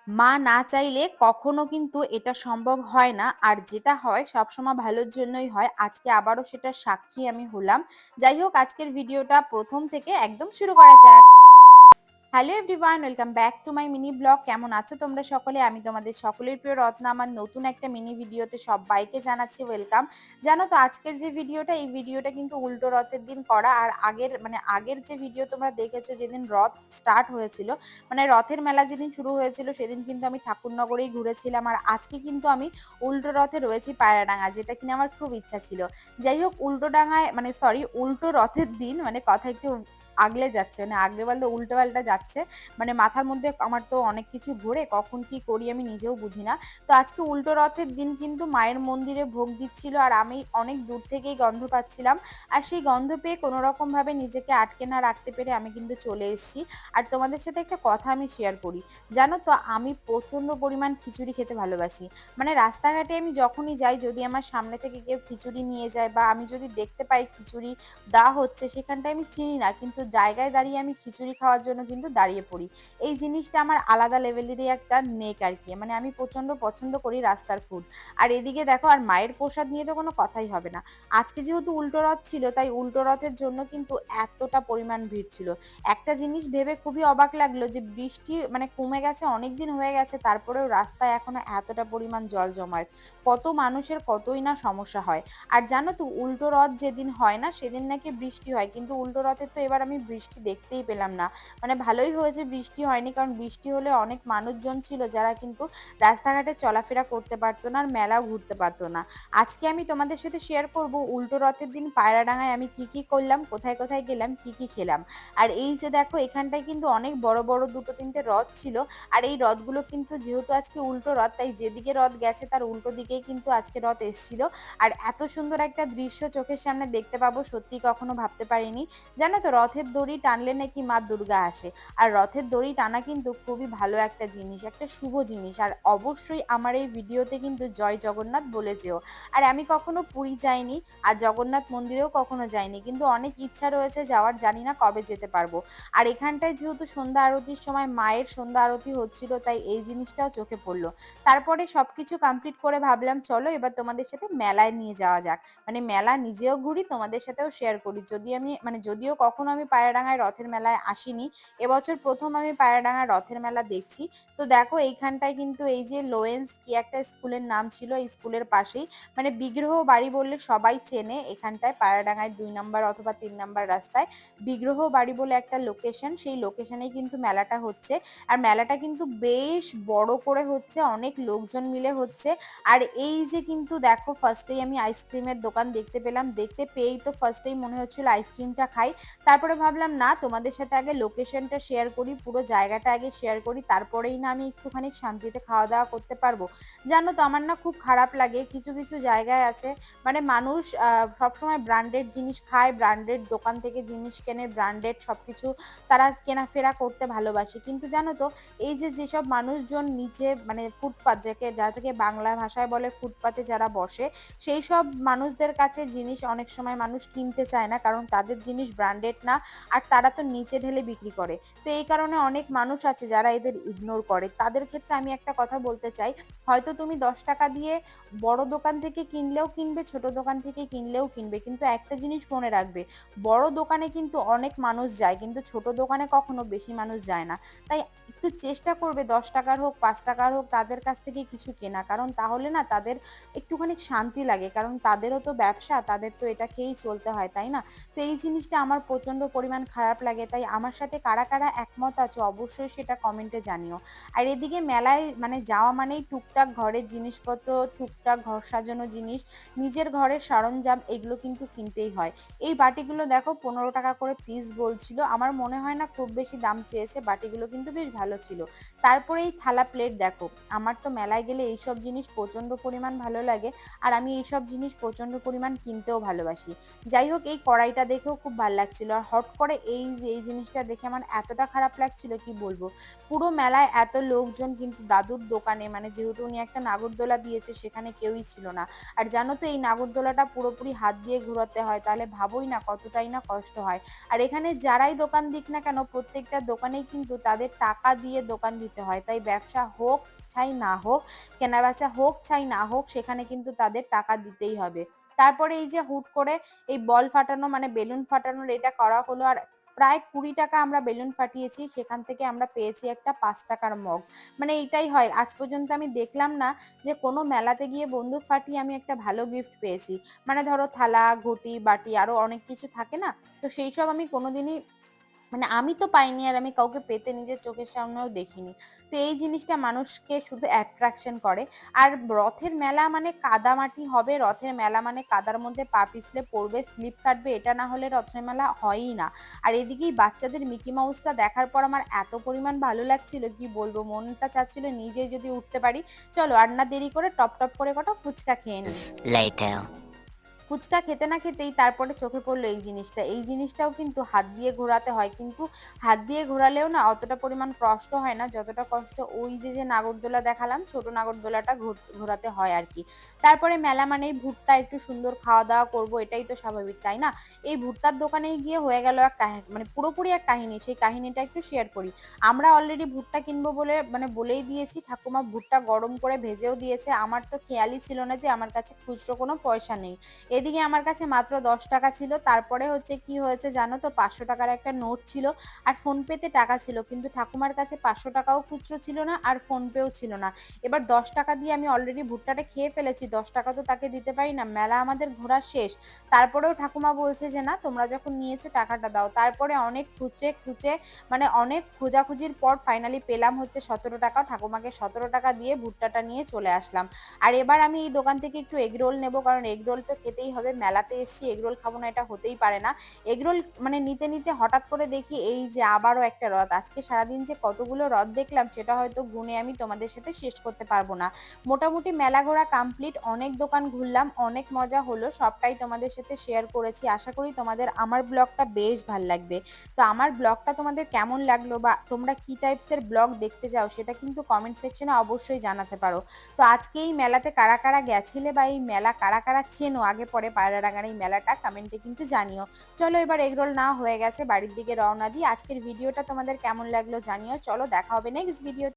মা না চাইলে কখনো কিন্তু এটা সম্ভব হয় না। আর যেটা হয় সবসময় ভালোর জন্যই হয়। আজকে আবারও সেটার সাক্ষী আমি হলাম। যাই হোক, আজকের ভিডিওটা ১ম থেকে একদম শুরু করা যাক। Hello everyone, welcome back to my mini blog. কেমন আছো তোমরা সকলে? আমি তোমাদের সকলের প্রিয় রত্না। আমার নতুন একটা মিনি ভিডিওতে সবাইকে জানাচ্ছি ওয়েলকাম। জানো তো আজকের যে ভিডিওটা, এই ভিডিওটা কিন্তু উল্টো রথের দিন করা। আর আগের যে ভিডিও তোমরা দেখেছো, যেদিন রথ স্টার্ট হয়েছিল, মানে রথের মেলা যেদিন শুরু হয়েছিল, সেদিন কিন্তু আমি ঠাকুরনগরেই ঘুরেছিলাম। আর আজকে কিন্তু আমি উল্টো রথে রয়েছি পায়রাডাঙ্গা, যেটা কিনা আমার খুব ইচ্ছা ছিল। যাই হোক, উল্টো ডাঙায় মানে সরি উল্টো রথের দিন, মানে কথা একটু আগলে যাচ্ছে, মানে আগলে বলতে উল্টো পাল্টা যাচ্ছে। মানে মাথার মধ্যে আমার তো অনেক কিছু ঘোরে, কখন কি করি আমি নিজেও বুঝি না। তো আজকে উল্টো রথের দিন কিন্তু মায়ের মন্দিরে ভোগ দিচ্ছিল, আর আমি অনেক দূর থেকেই গন্ধ পাচ্ছিলাম। আর সেই গন্ধ পেয়ে কোনো রকম ভাবে নিজেকে আটকে না রাখতে পেরে আমি কিন্তু চলে এসেছি। আর তোমাদের সাথে একটা কথা আমি শেয়ার করি। জানো তো আমি প্রচন্ড পরিমাণ খিচুড়ি খেতে ভালোবাসি। মানে রাস্তাঘাটে আমি যখনই যাই, যদি আমার সামনে থেকে কেউ খিচুড়ি নিয়ে যায়, বা আমি যদি দেখতে পাই খিচুড়ি দেওয়া হচ্ছে, সেখানটায় আমি চিনি না, কিন্তু জায়গায় দাঁড়িয়ে আমি খিচুড়ি খাওয়ার জন্য কিন্তু দাঁড়িয়ে পড়ি। এই জিনিসটা আমার আলাদা লেভেলেরই একটা নেক আর কি। মানে আমি প্রচন্ড পছন্দ করি রাস্তার ফুড। আর এদিকে দেখো, আর মায়ের প্রসাদ নিয়ে তো কোনো কথাই হবে না। আজকে যেহেতু উল্টো রথ ছিল, তাই উল্টো রথের জন্য কিন্তু এতটা পরিমাণ ভিড় ছিল। একটা জিনিস ভেবে খুবই অবাক লাগলো, যে বৃষ্টি মানে কমে গেছে, অনেকদিন হয়ে গেছে, তারপরেও রাস্তায় এখনো এতটা পরিমাণ জল জমায়েত। কত মানুষের কতই না সমস্যা হয়। আর জানো তো উল্টো রথ যেদিন হয় না, সেদিন নাকি বৃষ্টি হয়, কিন্তু উল্টো রথের তো এবার আমি বৃষ্টি দেখতেই পেলাম না। মানে ভালোই হয়েছে বৃষ্টি হয়নি, কারণ বৃষ্টি হলে অনেক মানুষজন ছিল যারা কিন্তু রাস্তাঘাটে চলাফেরা করতে পারতো না, আর মেলাও ঘুরতে পারতো না। আজকে আমি তোমাদের সাথে শেয়ার করব উল্টো রথের দিন পায়রাডাঙ্গায় আমি কি কি করলাম, কোথায় কোথায় গেলাম, কি কি খেলাম। আর এই যে দেখো, এখানটায় কিন্তু অনেক বড় বড় দুটো তিনটে রথ ছিল। আর এই রথগুলো কিন্তু যেহেতু আজকে উল্টো রথ, তাই যেদিকে রথ গেছে তার উল্টো দিকেই কিন্তু আজকে রথ এসেছিল। আর এত সুন্দর একটা দৃশ্য চোখের সামনে দেখতে পাবো সত্যি কখনো ভাবতে পারিনি। জানো তো রথের দড়ি টানলে নাকি মা দুর্গা আসে। আর রথের দড়ি টানা কিন্তু খুবই ভালো একটা জিনিস, একটা শুভ জিনিস। আর অবশ্যই আমার এই ভিডিওতে কিন্তু জয় জগন্নাথ বলে যেও। আর আমি কখনো পুরী যাইনি, আর জগন্নাথ মন্দিরেও কখনো যাইনি, কিন্তু অনেক ইচ্ছা রয়েছে যাওয়ার, জানি না কবে যেতে পারবো। আর এখানটায় যেহেতু সন্ধ্যা আরতির সময় মায়ের সন্ধ্যা আরতি হচ্ছিল, তাই এই জিনিসটাও চোখে পড়লো। তারপরে সবকিছু কমপ্লিট করে ভাবলাম চলো এবার তোমাদের সাথে মেলায় নিয়ে যাওয়া যাক। মানে মেলা নিজেও ঘুরি, তোমাদের সাথেও শেয়ার করি। যদিও কখনো আমি পায়রাডাঙ্গায় রথের মেলায় আসিনি, এবছর প্রথম আমি পায়রাডাঙ্গায় রথের মেলা দেখছি। তো দেখো এইখানটায় কিন্তু এই যে লোয়েন্স কি একটা স্কুলের নাম ছিল, এই স্কুলের পাশেই, মানে বিগ্রহ বাড়ি বললে সবাই চেনে এখানটায় পায়রাডাঙ্গায় ২ নম্বর অথবা ৩ নম্বর রাস্তায় বিগ্রহ বাড়ি বলে একটা লোকেশন, সেই লোকেশনেই কিন্তু মেলাটা হচ্ছে। আর মেলাটা কিন্তু বেশ বড় করে হচ্ছে, অনেক লোকজন মিলে হচ্ছে। আর এই যে কিন্তু দেখো, ফার্স্টেই আমি আইসক্রিমের দোকান দেখতে পেলাম, দেখতে পেয়েই তো ফার্স্টেই মনে হচ্ছিল আইসক্রিমটা খাই। তারপরে ভাবলাম না, তোমাদের সাথে আগে লোকেশনটা শেয়ার করি, পুরো জায়গাটা আগে শেয়ার করি, তারপরেই না আমি একটুখানি শান্তিতে খাওয়া দাওয়া করতে পারবো। জানো তো আমার না খুব খারাপ লাগে, কিছু কিছু জায়গায় আছে মানে মানুষ সবসময় ব্র্যান্ডেড জিনিস খায়, ব্র্যান্ডেড দোকান থেকে জিনিস কেনে, ব্র্যান্ডেড সবকিছু তারা কেনাফেরা করতে ভালোবাসে। কিন্তু জানো তো এই যে যেসব মানুষজন নিচে মানে ফুটপাত, যাকে বাংলা ভাষায় বলে ফুটপাতে যারা বসে, সেই সব মানুষদের কাছে জিনিস অনেক সময় মানুষ কিনতে চায় না, কারণ তাদের জিনিস ব্র্যান্ডেড না। আর তারা তো নিচে ঢেলে বিক্রি করে। তো এই কারণে অনেক মানুষ আছে যারা এদের ইগনোর করে। তাদের ক্ষেত্রে আমি একটা কথা বলতে চাই, হয়তো তুমি ১০ টাকা দিয়ে বড় দোকান থেকে কিনলেও কিনবে, ছোট দোকান থেকে কিনলেও কিনবে, কিন্তু একটা জিনিস মনে রাখবে, বড় দোকানে কিন্তু অনেক মানুষ যায়, কিন্তু ছোট দোকানে কখনো বেশি মানুষ যায় না। তাই একটু চেষ্টা করবে ১০ টাকার হোক ৫ টাকার হোক তাদের কাছ থেকে কিছু কেনা, কারণ তাহলে না তাদের একটুখানি শান্তি লাগে, কারণ তাদেরও তো ব্যবসা, তাদের তো এটা খেয়েই চলতে হয়, তাই না? তো এই জিনিসটা আমার প্রচন্ড পরিমাণ খারাপ লাগে। তাই আমার সাথে কারা কারা একমত আছো অবশ্যই সেটা কমেন্টে জানিও। আর এদিকে মেলায় মানে যাওয়া মানেই টুকটাক ঘরের জিনিসপত্র, টুকটাক ঘর সাজানো জিনিস, নিজের ঘরের সরঞ্জাম, এগুলো কিন্তু কিনতেই হয়। এই বাটিগুলো দেখো ১৫ টাকা করে পিস বলছিল, আমার মনে হয় না খুব বেশি দাম চেয়েছে, বাটিগুলো কিন্তু বেশ ভালো ছিল। তারপরে এই থালা প্লেট দেখো, আমার তো মেলায় গেলে এইসব জিনিস প্রচন্ড পরিমাণ ভালো লাগে। আর আমি এইসব জিনিস প্রচন্ড পরিমাণ কিনতেও ভালোবাসি। যাই হোক, এই কড়াইটা দেখেও খুব ভালো লাগছিল। আর হট করে এই যে এই জিনিসটা দেখে আমার এতটা খারাপ লাগছিল কি বলবো। পুরো মেলায় এত লোকজন, কিন্তু দাদুর দোকানে মানে যেহেতু উনি একটা নাগরদোলা দিয়েছে, সেখানে কেউই ছিল না। আর জানো তো এই নাগরদোলাটা পুরোপুরি হাত দিয়ে ঘোরাতে হয়, তাহলে ভাবোই না কতটাই না কষ্ট হয়। আর এখানে যারাই দোকান দিক না কেন, প্রত্যেকটা দোকানেই কিন্তু তাদের টাকা দিয়ে দোকান দিতে হয়। তাই ব্যবসা হোক চাই না হোক, কেনাবেচা হোক চাই না হোক, সেখানে কিন্তু তাদের টাকা দিতেই হবে। তারপরে এই যে হুট করে এই বল ফাটানো মানে বেলুন ফাটানোর এটা করা হলো, আর প্রায় 20 টাকা আমরা বেলুন ফাটিয়েছি, সেখান থেকে আমরা পেয়েছি একটা 5 টাকার মগ। মানে এইটাই হয়, আজ পর্যন্ত আমি দেখলাম না যে কোনো মেলাতে গিয়ে বন্দুক ফাটিয়ে আমি একটা ভালো গিফট পেয়েছি। মানে ধরো থালা, ঘটি, বাটি আরো অনেক কিছু থাকে না? তো সেইসব আমি কোনোদিনই, মানে আমি তো পাইনি, আর আমি কাউকে পেতে নিজের চোখের সামনেও দেখিনি। তো এই জিনিসটা মানুষকে শুধু অ্যাট্রাকশন করে। আর রথের মেলা মানে কাদামাটি হবে, রথের মেলা মানে কাদার মধ্যে পা পিছলে পড়বে, স্লিপ কাটবে, এটা না হলে রথের মেলা হয়ই না। আর এদিকেই বাচ্চাদের মিকি মাউসটা দেখার পর আমার এত পরিমাণ ভালো লাগছিল কি বলবো, মনটা চাচ্ছিল নিজেই যদি উঠতে পারি। চলো আর না দেরি করে টপ টপ করে কটা ফুচকা খেয়ে নিই। Later. ফুচকা খেতে না খেতেই তারপরে চোখে পড়লো এই জিনিসটা। এই জিনিসটাও কিন্তু হাত দিয়ে ঘোরাতে হয়। কিন্তু হাত দিয়ে ঘোরালেও না অতটা পরিমাণ কষ্ট হয় না, যতটা কষ্ট ওই যে নাগরদোলা দেখালাম, ছোট নাগরদোলাটা ঘোরাতে হয় আরকি। তারপরে মেলা মানেই ভুট্টা, একটু সুন্দর খাওয়া-দাওয়া করবো, এটাই তো স্বাভাবিক, তাই না? এই ভুট্টার দোকানেই গিয়ে হয়ে গেল এক মানে পুরোপুরি এক কাহিনী। সেই কাহিনীটা একটু শেয়ার করি। আমরা অলরেডি ভুট্টা কিনবো বলে মানে বলেই দিয়েছি। ঠাকুমা ভুট্টা গরম করে ভেজেও দিয়েছে। আমার তো খেয়ালই ছিল না যে আমার কাছে খুচরো কোনো পয়সা নেই। এদিকে আমার কাছে মাত্র 10 টাকা ছিল। তারপরে হচ্ছে কি হয়েছে জানো তো, 500 টাকার একটা নোট ছিল আর ফোনপেতে টাকা ছিল। কিন্তু ঠাকুমার কাছে 500 টাকাও খুচরো ছিল না আর ফোনপেও ছিল না। এবার 10 টাকা দিয়ে আমি অলরেডি ভুট্টাটা খেয়ে ফেলেছি। 10 টাকা তো তাকে দিতে পারি না। মেলা আমাদের ঘোরা শেষ। তারপরেও ঠাকুমা বলছে যে না, তোমরা যখন নিয়েছো টাকাটা দাও। তারপরে অনেক খুঁজে খুঁজে, মানে অনেক খোঁজাখুঁজির পর ফাইনালি পেলাম হচ্ছে 17 টাকা। ঠাকুমাকে 17 টাকা দিয়ে ভুট্টাটা নিয়ে চলে আসলাম। আর এবার আমি এই দোকান থেকে একটু এগরোল নেবো, কারণ এগরোল তো খেতেই হবে। মেলাতে এসছি, এগরোল খাবো না এটা হতেই পারে না। এগরোল মানে নিতে নিতে হঠাৎ করে দেখি এই যে আবারও একটা রথ। আজকে সারাদিন যে কতগুলো রথ দেখলাম সেটা হয়তো গুণে আমি তোমাদের সাথে শেষ করতে পারবো না। মোটামুটি মেলা ঘোরা কমপ্লিট, অনেক দোকান ঘুরলাম, অনেক মজা হলো, সবটাই তোমাদের সাথে শেয়ার করেছি। আশা করি তোমাদের আমার ব্লগটা বেশ ভাল লাগবে। তো আমার ব্লগটা তোমাদের কেমন লাগলো বা তোমরা কি টাইপসের ব্লগ দেখতে চাও সেটা কিন্তু কমেন্ট সেকশনে অবশ্যই জানাতে পারো। তো আজকে এই মেলাতে কারা কারা গেছিলে বা এই মেলা কারা কারা চেনো আগে পরে পায়রাডাঙ্গার এই মেলাটা, কমেন্টে কিন্তু জানিও। চলো এবার এগরোল না হয়ে গেছে, বাড়ির দিকে রওনা দিই। আজকের ভিডিওটা তোমাদের কেমন লাগলো জানিও। চলো দেখা হবে নেক্সট ভিডিও।